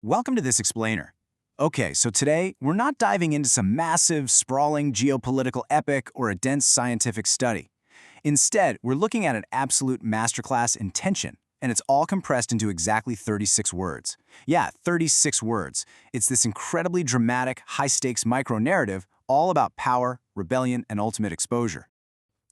Welcome to this explainer. Okay, so today we're not diving into some massive, sprawling geopolitical epic or a dense scientific study. Instead, we're looking at an absolute masterclass in tension, and it's all compressed into exactly 36 words. Yeah, 36 words. It's this incredibly dramatic, high-stakes micro-narrative all about power, rebellion, and ultimate exposure.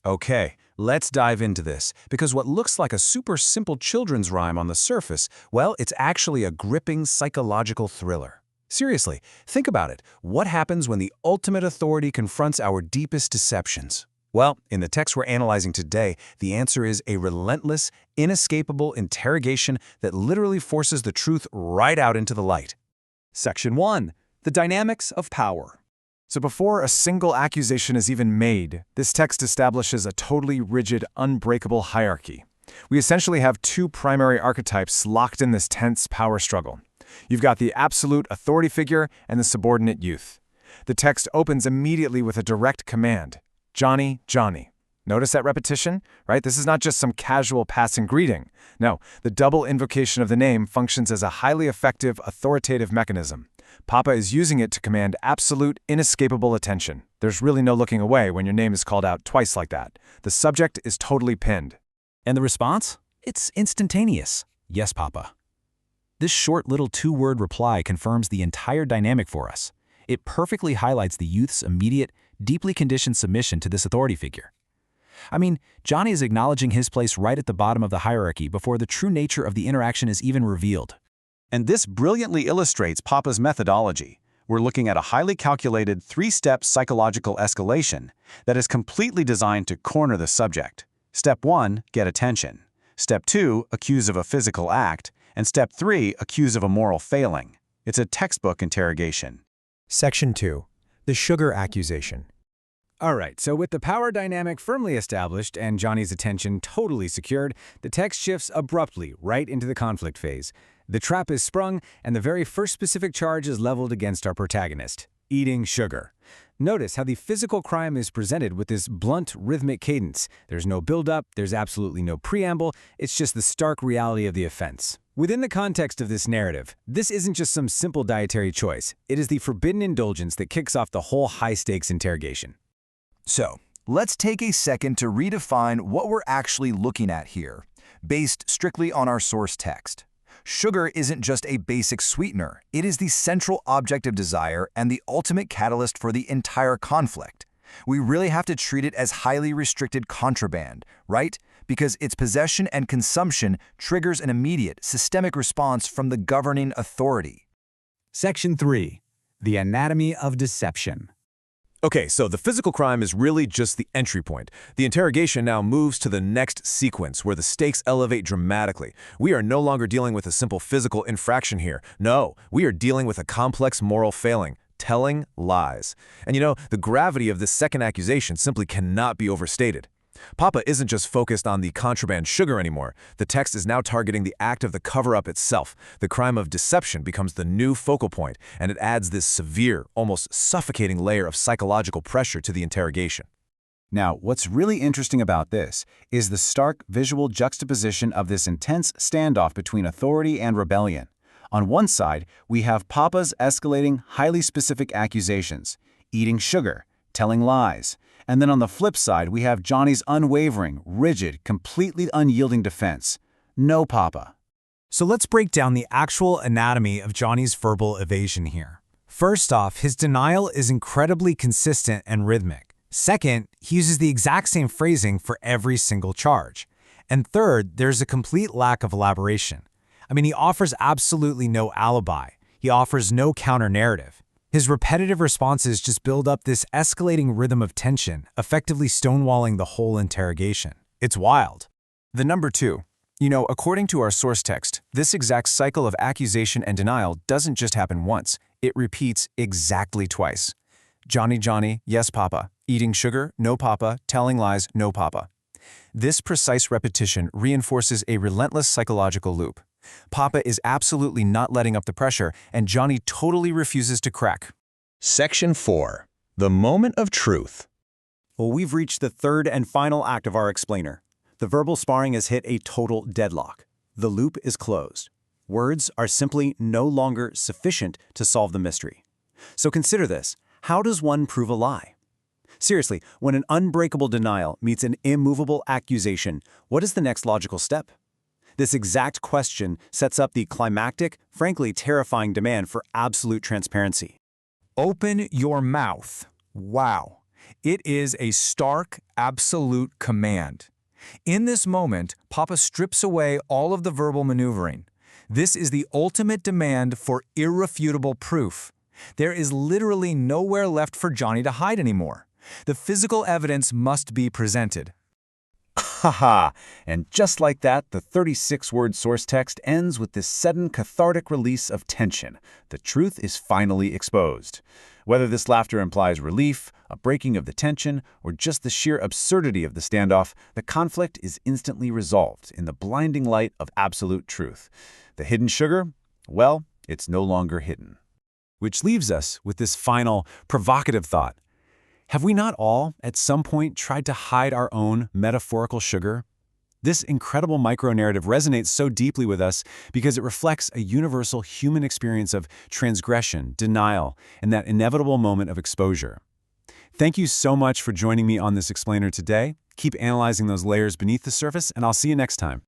Okay, let's dive into this, because what looks like a super simple children's rhyme on the surface, well, it's actually a gripping psychological thriller. Seriously, think about it. What happens when the ultimate authority confronts our deepest deceptions? Well, in the text we're analyzing today, the answer is a relentless, inescapable interrogation that literally forces the truth right out into the light. Section 1. The Dynamics of Power. So before a single accusation is even made, this text establishes a totally rigid, unbreakable hierarchy. We essentially have two primary archetypes locked in this tense power struggle. You've got the absolute authority figure and the subordinate youth. The text opens immediately with a direct command, Johny Johny. Notice that repetition, right? This is not just some casual passing greeting. No, the double invocation of the name functions as a highly effective, authoritative mechanism. Papa is using it to command absolute, inescapable attention. There's really no looking away when your name is called out twice like that. The subject is totally pinned. And the response? It's instantaneous. Yes, Papa. This short little two-word reply confirms the entire dynamic for us. It perfectly highlights the youth's immediate, deeply conditioned submission to this authority figure. I mean, Johny is acknowledging his place right at the bottom of the hierarchy before the true nature of the interaction is even revealed. And this brilliantly illustrates Papa's methodology. We're looking at a highly calculated three-step psychological escalation that is completely designed to corner the subject. Step 1, get attention. Step 2, accuse of a physical act. And Step 3, accuse of a moral failing. It's a textbook interrogation. Section 2. The Sugar Accusation. All right, so with the power dynamic firmly established and Johnny's attention totally secured, the text shifts abruptly right into the conflict phase. The trap is sprung, and the very first specific charge is leveled against our protagonist, eating sugar. Notice how the physical crime is presented with this blunt, rhythmic cadence. There's no build-up, there's absolutely no preamble, it's just the stark reality of the offense. Within the context of this narrative, this isn't just some simple dietary choice. It is the forbidden indulgence that kicks off the whole high-stakes interrogation. So, let's take a second to redefine what we're actually looking at here, based strictly on our source text. Sugar isn't just a basic sweetener, it is the central object of desire and the ultimate catalyst for the entire conflict. We really have to treat it as highly restricted contraband, right? Because its possession and consumption triggers an immediate, systemic response from the governing authority. Section 3. The Anatomy of Deception. Okay, so the physical crime is really just the entry point. The interrogation now moves to the next sequence, where the stakes elevate dramatically. We are no longer dealing with a simple physical infraction here. No, we are dealing with a complex moral failing, telling lies. And you know, the gravity of this second accusation simply cannot be overstated. Papa isn't just focused on the contraband sugar anymore. The text is now targeting the act of the cover-up itself. The crime of deception becomes the new focal point, and it adds this severe, almost suffocating layer of psychological pressure to the interrogation. Now, what's really interesting about this is the stark visual juxtaposition of this intense standoff between authority and rebellion. On one side, we have Papa's escalating, highly specific accusations, eating sugar, telling lies. And then on the flip side, we have Johnny's unwavering, rigid, completely unyielding defense. No, Papa. So let's break down the actual anatomy of Johnny's verbal evasion here. First off, his denial is incredibly consistent and rhythmic. Second, he uses the exact same phrasing for every single charge. And third, there's a complete lack of elaboration. I mean, he offers absolutely no alibi. He offers no counter-narrative. His repetitive responses just build up this escalating rhythm of tension, effectively stonewalling the whole interrogation. It's wild. The number 2. According to our source text, this exact cycle of accusation and denial doesn't just happen once. It repeats exactly twice. Johny Johny Yes Papa. Eating sugar, no Papa. Telling lies, no Papa. This precise repetition reinforces a relentless psychological loop. Papa is absolutely not letting up the pressure, and Johny totally refuses to crack. Section 4. The Moment of Truth. Well, we've reached the third and final act of our explainer. The verbal sparring has hit a total deadlock. The loop is closed. Words are simply no longer sufficient to solve the mystery. So consider this. How does one prove a lie? Seriously, when an unbreakable denial meets an immovable accusation, what is the next logical step? This exact question sets up the climactic, frankly terrifying demand for absolute transparency. Open your mouth. Wow. It is a stark, absolute command. In this moment, Papa strips away all of the verbal maneuvering. This is the ultimate demand for irrefutable proof. There is literally nowhere left for Johny to hide anymore. The physical evidence must be presented. Haha, and just like that, the 36-word source text ends with this sudden cathartic release of tension. The truth is finally exposed. Whether this laughter implies relief, a breaking of the tension, or just the sheer absurdity of the standoff, the conflict is instantly resolved in the blinding light of absolute truth. The hidden sugar? Well, it's no longer hidden. Which leaves us with this final, provocative thought. Have we not all, at some point, tried to hide our own metaphorical sugar? This incredible micro-narrative resonates so deeply with us because it reflects a universal human experience of transgression, denial, and that inevitable moment of exposure. Thank you so much for joining me on this explainer today. Keep analyzing those layers beneath the surface, and I'll see you next time.